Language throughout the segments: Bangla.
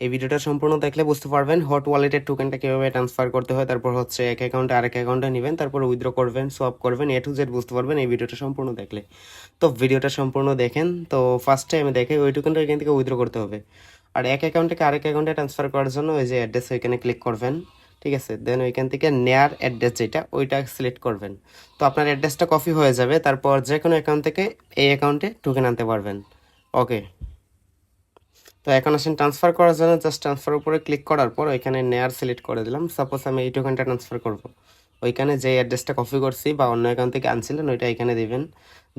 এই ভিডিওটা সম্পূর্ণ দেখলে বুঝতে পারবেন হট ওয়ালেটের টোকেনটা কীভাবে ট্রান্সফার করতে হয়, তারপর হচ্ছে এক অ্যাকাউন্টে আরেক অ্যাকাউন্টে নেবেন, তারপর উইথড্র করবেন, সোয়াপ করবেন, এ টু জেড বুঝতে পারবেন এই ভিডিওটা সম্পূর্ণ দেখলে। তো ভিডিওটা সম্পূর্ণ দেখেন। তো ফার্স্টে আমি দেখে ওই টোকেনটা এখান থেকে উইথড্র করতে হবে। আর এক অ্যাকাউন্ট থেকে আরেক অ্যাকাউন্টে ট্রান্সফার করার জন্য ওই যে অ্যাড্রেস ওইখানে ক্লিক করবেন, ঠিক আছে। দেন ওইখান থেকে নেয়ার অ্যাড্রেস যেটা ওইটা সিলেক্ট করবেন। তো আপনার অ্যাড্রেসটা কপি হয়ে যাবে, তারপর যে কোনো অ্যাকাউন্ট থেকে এই অ্যাকাউন্টে টোকেন আনতে পারবেন। ওকে, তো এখন আসেন ট্রান্সফার করার জন্য জাস্ট ট্রান্সফার উপরে ক্লিক করার পর ওইখানে নেয়ার সিলেক্ট করে দিলাম। সাপোজ আমি এই টোকেনটা ট্রান্সফার করব, ওইখানে যে অ্যাড্রেসটা কপি করছি বা অন্য অ্যাকাউন্ট থেকে আনছিলেন ওইটা এখানে দিবেন।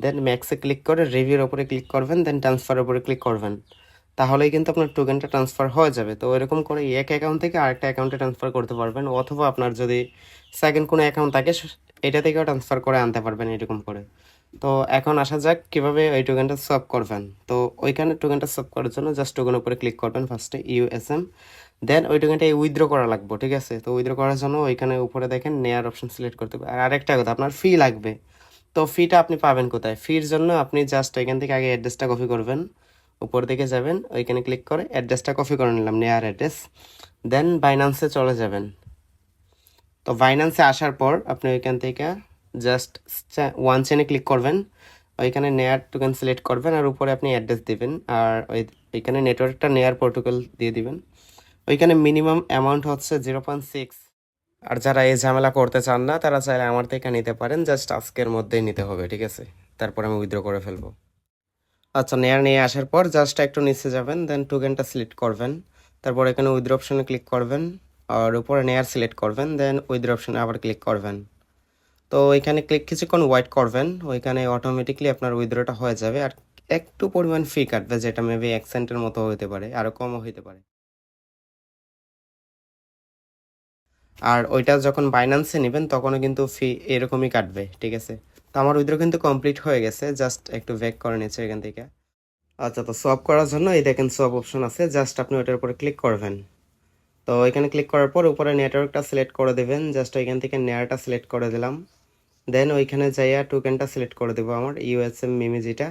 দেন ম্যাক্সে ক্লিক করে রিভিউর ওপরে ক্লিক করবেন, দেন ট্রান্সফারের উপরে ক্লিক করবেন। তাহলেই কিন্তু আপনার টোকেনটা ট্রান্সফার হয়ে যাবে। তো এরকম করে এক অ্যাকাউন্ট থেকে আরেকটা অ্যাকাউন্টে ট্রান্সফার করতে পারবেন, অথবা আপনার যদি সেকেন্ড কোনো অ্যাকাউন্ট থাকে এটা থেকেও ট্রান্সফার করে আনতে পারবেন এরকম করে। তো এখন আসা যাক কীভাবে ওই টোকেনটা সোয়াপ করবেন। তো ওইখানে টোকেনটা সোয়াপ করার জন্য জাস্ট টোকেন উপরে ক্লিক করবেন ফার্স্টে ইউএসএম। দেন ওই টোকেনটা উইথড্র করা লাগবে, ঠিক আছে। তো উইথড্র করার জন্য ওইখানে উপরে দেখেন নেয়ার অপশন সিলেক্ট করতে হবে। আর আরেকটা কথা, আপনার ফি লাগবে। তো ফিটা আপনি পাবেন কোথায়? ফির জন্য আপনি জাস্ট এখান থেকে আগে অ্যাড্রেসটা কপি করবেন, উপর দিকে যাবেন, ওইখানে ক্লিক করে অ্যাড্রেসটা কপি করে নিলাম, নেয়ার অ্যাড্রেস। দেন বাইন্যান্সে চলে যাবেন। তো বাইন্যান্সে আসার পর আপনি ওইখান থেকে জাস্ট ওয়ান চেনে ক্লিক করবেন, ওইখানে নেয়ার টোকেন সিলেক্ট করবেন, আর উপরে আপনি অ্যাড্রেস দিবেন, আর ওইখানে নেটওয়ার্কটা নেয়ার প্রোটোকল দিয়ে দিবেন। ওইখানে মিনিমাম অ্যামাউন্ট হচ্ছে 0.6। আর যারা এই ঝামেলা করতে চান না তারা চাইলে আমার থেকে নিতে পারেন, জাস্ট আজকের মধ্যেই নিতে হবে, ঠিক আছে। তারপর আমি উইথড্র করে ফেলবো। আচ্ছা, নেয়ার নিয়ে আসার পর জাস্ট একটু নিচে যাবেন, দেন টোকেনটা সিলেক্ট করবেন, তারপর এখানে উইথড্র অপশনে ক্লিক করবেন, আর উপরে নেয়ার সিলেক্ট করবেন, দেন উইথড্র অপশনে আবার ক্লিক করবেন। তো ওইখানে কিছুক্ষণ ওয়েট করবেন, ওইখানে অটোমেটিকলি আপনার উইথড্রটা হয়ে যাবে। আর একটু পরিমাণ ফি কাটবে, যেটা মেবি 1 সেন্টের মতো হতে পারে, আরও কমও হতে পারে। আর ওইটা যখন বাইন্যান্সে নেবেন তখনও কিন্তু ফি এরকমই কাটবে, ঠিক আছে। তো আমার উইথড্র কিন্তু কমপ্লিট হয়ে গেছে, জাস্ট একটু ব্যাক করে নিচ্ছে এখান থেকে। আচ্ছা, তো সোয়াপ করার জন্য এই দেখেন সোয়াপ অপশন আছে, জাস্ট আপনি ওইটার উপরে ক্লিক করবেন। তো এখানে ক্লিক করার পর উপরে নেটওয়ার্কটা সিলেক্ট করে দেবেন, জাস্ট ওইখান থেকে নেয়ারটা সিলেক্ট করে দিলাম। দেন ওইখানে যাইয়া টোকেনটা সিলেক্ট করে দেবো, আমার ইউএসএম মিমি যেটা।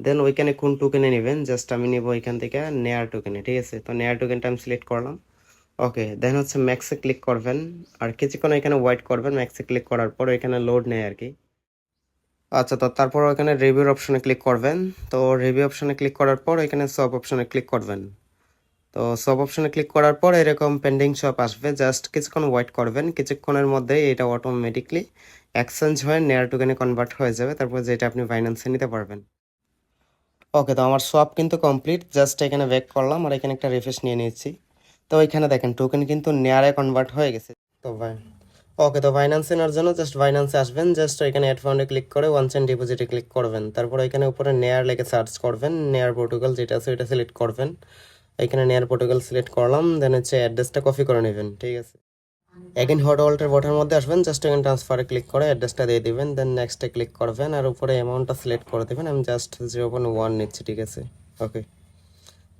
দেন ওইখানে কোন টোকেনে নেবেন, জাস্ট আমি নেবো ওইখান থেকে নেয়ার টোকেনে, ঠিক আছে। তো নেয়ার টোকেনটা আমি সিলেক্ট করলাম। ওকে, দেন হচ্ছে ম্যাক্সে ক্লিক করবেন, আর কিছুক্ষণ এখানে ওয়েট করবেন। ম্যাক্সে ক্লিক করার পর এখানে লোড নেয় আর কি। আচ্ছা, তো তারপর এখানে রিভিউর অপশনে ক্লিক করবেন। তো রিভিউ অপশনে ক্লিক করার পর এখানে সব অপশনে ক্লিক করবেন। তো সব অপশনে ক্লিক করার পর এরকম পেন্ডিং শপ আসবে, জাস্ট কিছুক্ষণ ওয়েট করবেন। কিছুক্ষণের মধ্যেই এটা অটোমেটিকলি এক্সচেঞ্জ হয়ে নেয়ার টোকেনে কনভার্ট হয়ে যাবে, তারপর যেটা আপনি ফাইন্যান্সে নিতে পারবেন। ওকে, তো আমার সোয়াপ কিন্তু কমপ্লিট, জাস্ট এখানে ব্যাক করলাম আর এখানে একটা রিফ্রেশ নিয়ে নিয়েছি। তো এখানে দেখেন টোকেন কিন্তু নেয়ারে কনভার্ট হয়ে গেছে। তো ভাই ওকে, তো ফাইন্যান্সে নেওয়ার জন্য জাস্ট ফাইন্যান্সে আসবেন, জাস্ট এখানে অ্যাড ফান্ডে ক্লিক করে ওয়ান চেন ডিপোজিটে ক্লিক করবেন। তারপর এখানে উপরে নেয়ার লেগে সার্চ করবেন, নেয়ার প্রোটোকল যেটা আছে ওইটা সিলেক্ট করবেন। এখানে নেয়ার প্রোটোকল সিলেক্ট করলাম, দেন হচ্ছে অ্যাড্রেসটা কপি করে নেবেন, ঠিক আছে। এগেন হট ওয়ালেটের বটার মধ্যে আসবেন, জাস্ট এখানে ট্রান্সফারে ক্লিক করে অ্যাড্রেসটা দিয়ে দিবেন, দেন নেক্সটে ক্লিক করবেন, আর উপরে অ্যামাউন্টটা সিলেক্ট করে দেবেন। আমি জাস্ট 0.1 নিচ্ছি, ঠিক আছে। ওকে,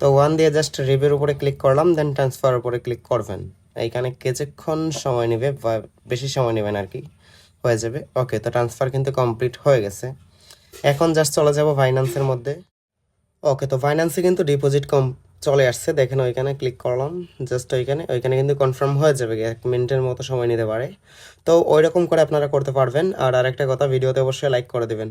তো 1 দিয়ে জাস্ট রিভিউর উপরে ক্লিক করলাম, দেন ট্রান্সফার উপরে ক্লিক করবেন। এইখানে কিছুক্ষণ সময় নেবে বা বেশি সময় নেবেন আর কি, হয়ে যাবে। ওকে, তো ট্রান্সফার কিন্তু কমপ্লিট হয়ে গেছে। এখন জাস্ট চলে যাব ফাইন্যান্সের মধ্যে। ওকে, তো ফাইন্যান্সে কিন্তু ডিপোজিট চলে আসছে, দেখেন ওইখানে ক্লিক করলাম, জাস্ট ওইখানে কিন্তু কনফার্ম হয়ে যাবে, 1 মিনিটের মতো সময় নিতে পারে। তো ওই রকম করে আপনারা করতে পারবেন। আর আরেকটা কথা, ভিডিওতে অবশ্যই লাইক করে দেবেন।